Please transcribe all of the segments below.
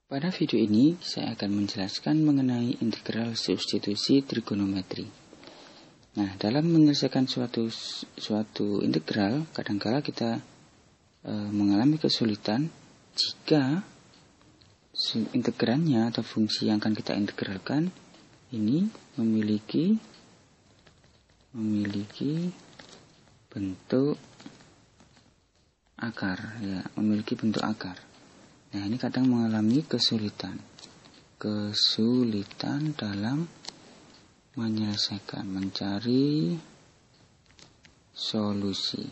Pada video ini, saya akan menjelaskan mengenai integral substitusi trigonometri. Nah, dalam menyelesaikan suatu integral, kadangkala kita mengalami kesulitan jika integrannya atau fungsi yang akan kita integralkan ini memiliki bentuk akar, memiliki bentuk akar. Nah, ini kadang mengalami kesulitan dalam mencari solusi.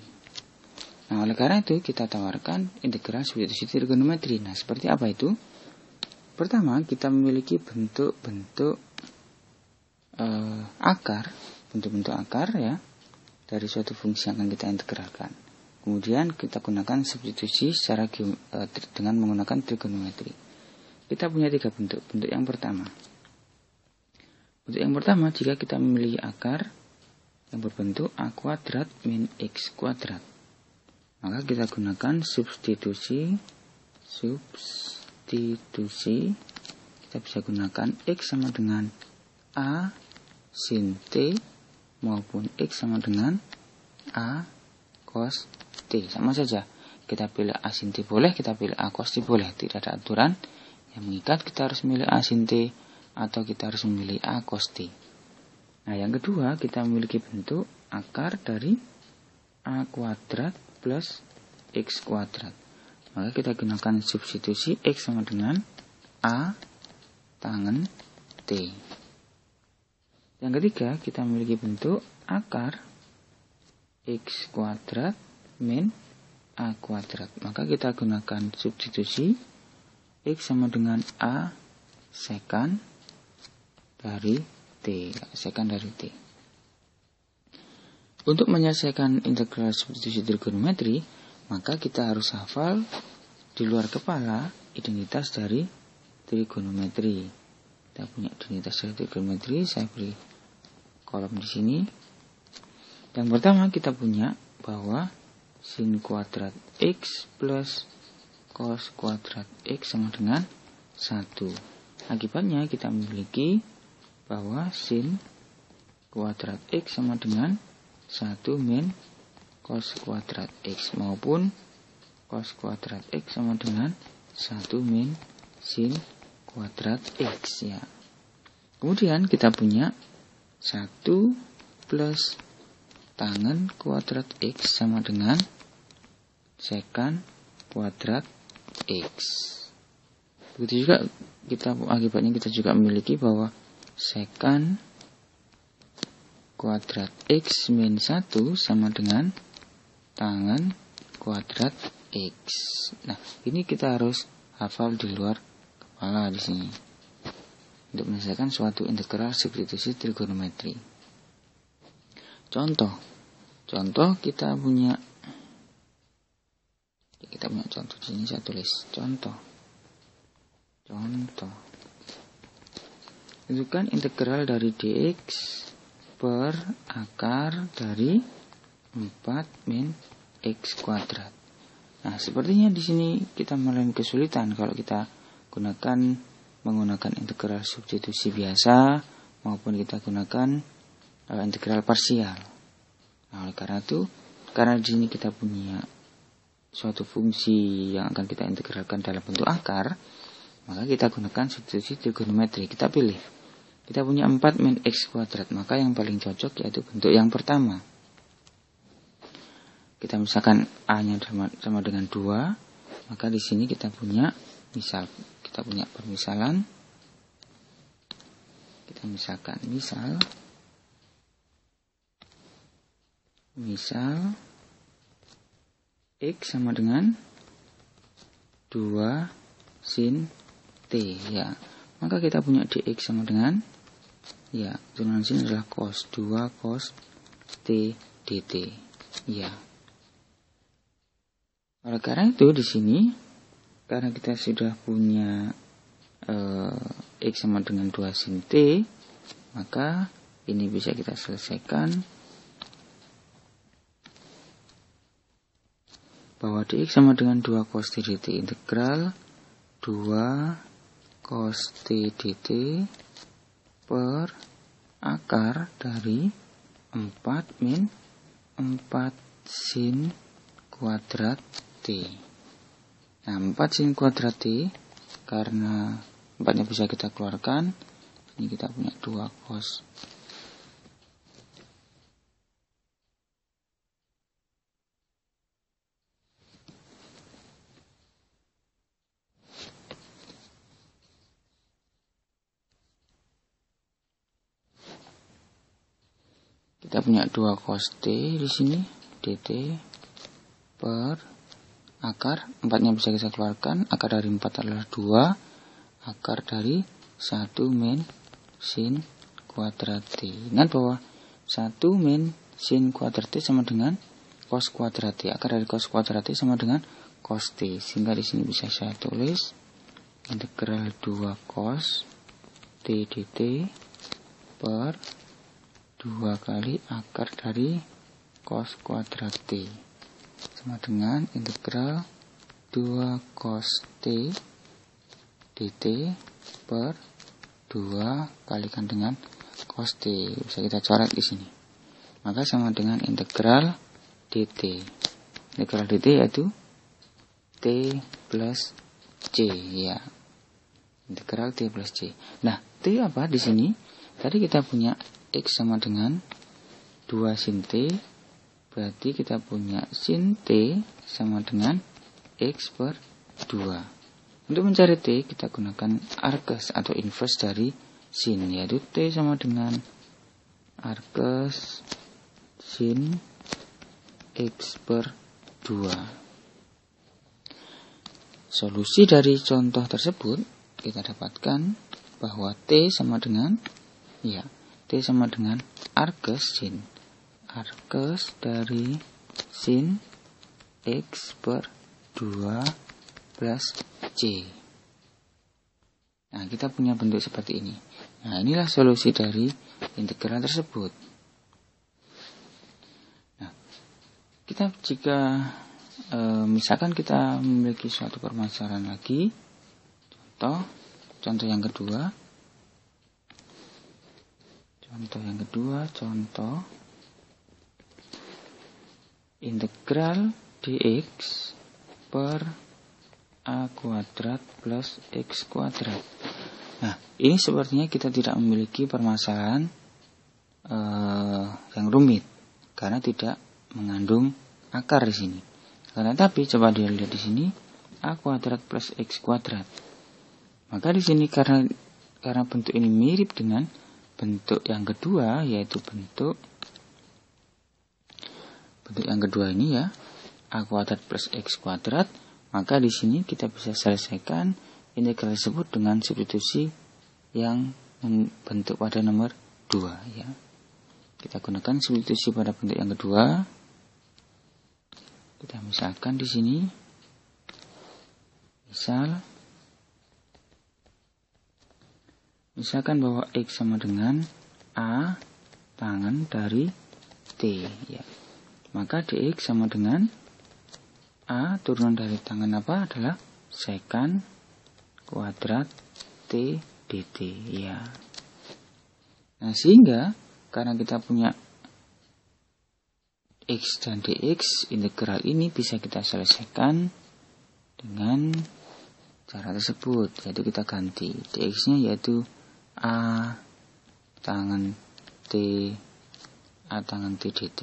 Nah, oleh karena itu kita tawarkan integral substitusi trigonometri. Nah, seperti apa itu? Pertama, kita memiliki bentuk-bentuk akar ya dari suatu fungsi yang akan kita integralkan. Kemudian kita gunakan substitusi secara dengan menggunakan trigonometri. Kita punya tiga bentuk. Bentuk yang pertama, jika kita memiliki akar yang berbentuk a kuadrat min x kuadrat, maka kita gunakan substitusi. Kita bisa gunakan x sama dengan a sin t maupun x sama dengan a cos T. Sama saja, kita pilih A sin T boleh, kita pilih A cos T boleh. Tidak ada aturan yang mengikat kita harus memilih A sin T atau kita harus memilih A cos T. Nah, yang kedua, kita memiliki bentuk akar dari A kuadrat plus X kuadrat. Maka kita gunakan substitusi X sama dengan A tangen T. Yang ketiga, kita memiliki bentuk akar X kuadrat min A kuadrat. Maka kita gunakan substitusi X sama dengan A sekan dari T. Untuk menyelesaikan integral substitusi trigonometri, maka kita harus hafal di luar kepala identitas dari trigonometri. Kita punya identitas dari trigonometri, saya beri kolom di sini. Yang pertama kita punya bahwa sin kuadrat X plus cos kuadrat X sama dengan 1. Akibatnya kita memiliki bahwa sin kuadrat X sama dengan 1 min cos kuadrat X maupun cos kuadrat X sama dengan 1 min sin kuadrat X ya. Kemudian kita punya 1 plus tangen kuadrat X sama dengan sekan kuadrat X. Begitu juga akibatnya kita juga memiliki bahwa sekan kuadrat X min 1 sama dengan tangen kuadrat X. Nah, ini kita harus hafal di luar kepala di sini untuk menyelesaikan suatu integral substitusi trigonometri. Contoh kita punya contoh di sini, saya tulis contoh. Tentukan integral dari dx per akar dari 4 min x kuadrat. Nah, sepertinya di sini kita mengalami kesulitan kalau kita menggunakan integral substitusi biasa maupun kita gunakan integral parsial. Nah, oleh karena itu, karena di sini kita punya suatu fungsi yang akan kita integralkan dalam bentuk akar, maka kita gunakan substitusi trigonometri. Kita pilih. Kita punya 4 min x kuadrat, maka yang paling cocok yaitu bentuk yang pertama. Kita misalkan A-nya sama dengan 2, maka di sini kita punya permisalan. Kita misalkan misal X sama dengan 2 sin T ya. Maka kita punya dx sama dengan turunan sini adalah cos 2 cos T dt ya. Oleh karena itu di sini karena kita sudah punya X sama dengan 2 sin T, maka ini bisa kita selesaikan bahwa dx sama dengan 2 cos t dt integral 2 cos T dt per akar dari 4 min 4 sin kuadrat T. Nah, 4 sin kuadrat T, karena 4-nya bisa kita keluarkan, ini kita punya 2 cos. Kita punya 2 cos T di sini, dt per akar, 4-nya bisa kita keluarkan, akar dari 4 adalah 2, akar dari 1 min sin kuadrat T. Ingat bahwa 1 min sin kuadrat T sama dengan cos kuadrat T. Akar dari cos kuadrat T sama dengan cos T. Sehingga di sini bisa saya tulis integral 2 cos T dt per 2 kali akar dari cos kuadrat T sama dengan integral 2 cos T dt per 2 kalikan dengan cos T. Bisa kita coret di sini. Maka sama dengan integral dt. Integral dt yaitu T plus C, ya. Integral T plus C. Nah, T apa di sini? Tadi kita punya X sama dengan 2 sin T, berarti kita punya sin T sama dengan X per 2. Untuk mencari T, kita gunakan arcus atau inverse dari sin, yaitu T sama dengan arcus sin X per 2. Solusi dari contoh tersebut, kita dapatkan bahwa T sama dengan, T sama dengan arcus dari sin X per 2 plus C. Nah, kita punya bentuk seperti ini. Nah, inilah solusi dari integral tersebut. Nah, kita jika misalkan kita memiliki suatu permasalahan lagi, contoh yang kedua, contoh integral dx per a kuadrat plus x kuadrat. Nah, ini sepertinya kita tidak memiliki permasalahan yang rumit karena tidak mengandung akar di sini. Tapi coba dilihat di sini a kuadrat plus x kuadrat. Maka di sini karena bentuk ini mirip dengan bentuk yang kedua, yaitu bentuk yang kedua ini, ya, a kuadrat plus x kuadrat, maka di sini kita bisa selesaikan integral tersebut dengan substitusi yang bentuk pada nomor 2, ya. Kita gunakan substitusi pada bentuk yang kedua. Kita misalkan di sini, misalkan bahwa X sama dengan A tangan dari T, ya. Maka dx sama dengan A turunan dari tangan apa adalah secant kuadrat T dt, ya. Nah, sehingga karena kita punya X dan dx, integral ini bisa kita selesaikan dengan cara tersebut, yaitu kita ganti dx-nya yaitu A tangan T dt.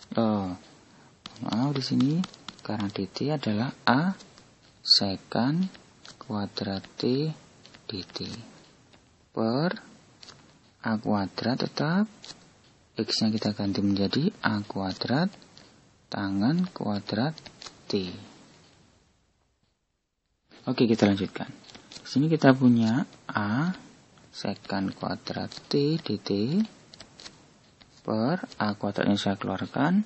Maaf di sini karena dt adalah A secant kuadrat T dt per A kuadrat, tetap X-nya kita ganti menjadi A kuadrat tangan kuadrat T. Oke, kita lanjutkan. Di sini kita punya A secant kuadrat T dt per A kuadratnya saya keluarkan,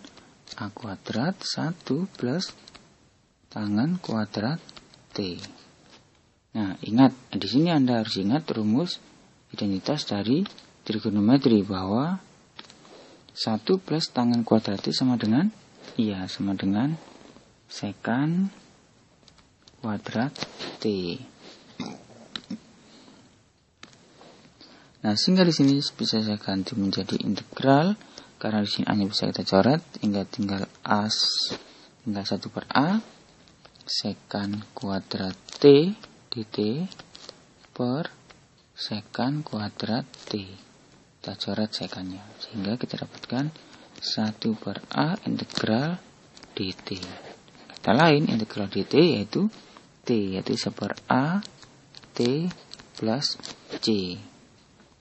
A kuadrat 1 plus tangan kuadrat T. Nah, ingat, di sini Anda harus ingat rumus identitas dari trigonometri bahwa 1 plus tangan kuadrat T sama dengan secant kuadrat T. Nah, sehingga di sini bisa saya ganti menjadi integral karena di sini A-nya bisa kita coret, hingga tinggal tinggal 1 per A sekan kuadrat T dt per sekan kuadrat T. Kita coret sekannya, sehingga kita dapatkan 1 per A integral dt. Kata lain, integral dt yaitu T, yaitu 1 per A T plus C.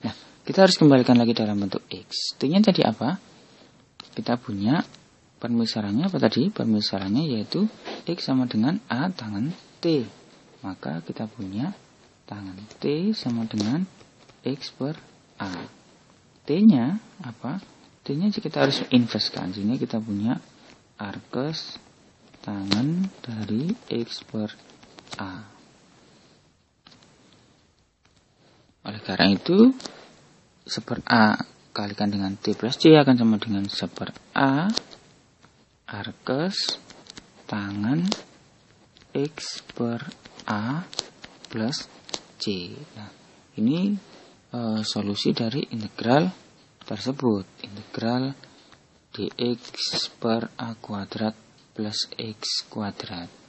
Nah, kita harus kembalikan lagi dalam bentuk X. T-nya tadi apa? Kita punya permisalannya apa tadi? Permisalannya yaitu X sama dengan A tangan T. Maka kita punya tangan T sama dengan X per A. T-nya apa? T-nya kita harus inverskan. Sehingga kita punya arkes tangan dari X per A. Oleh karena itu, 1 per A kalikan dengan T plus C akan sama dengan 1 per A arkes tangan X per A plus C. Nah, ini solusi dari integral tersebut. Integral dx per A kuadrat plus X kuadrat.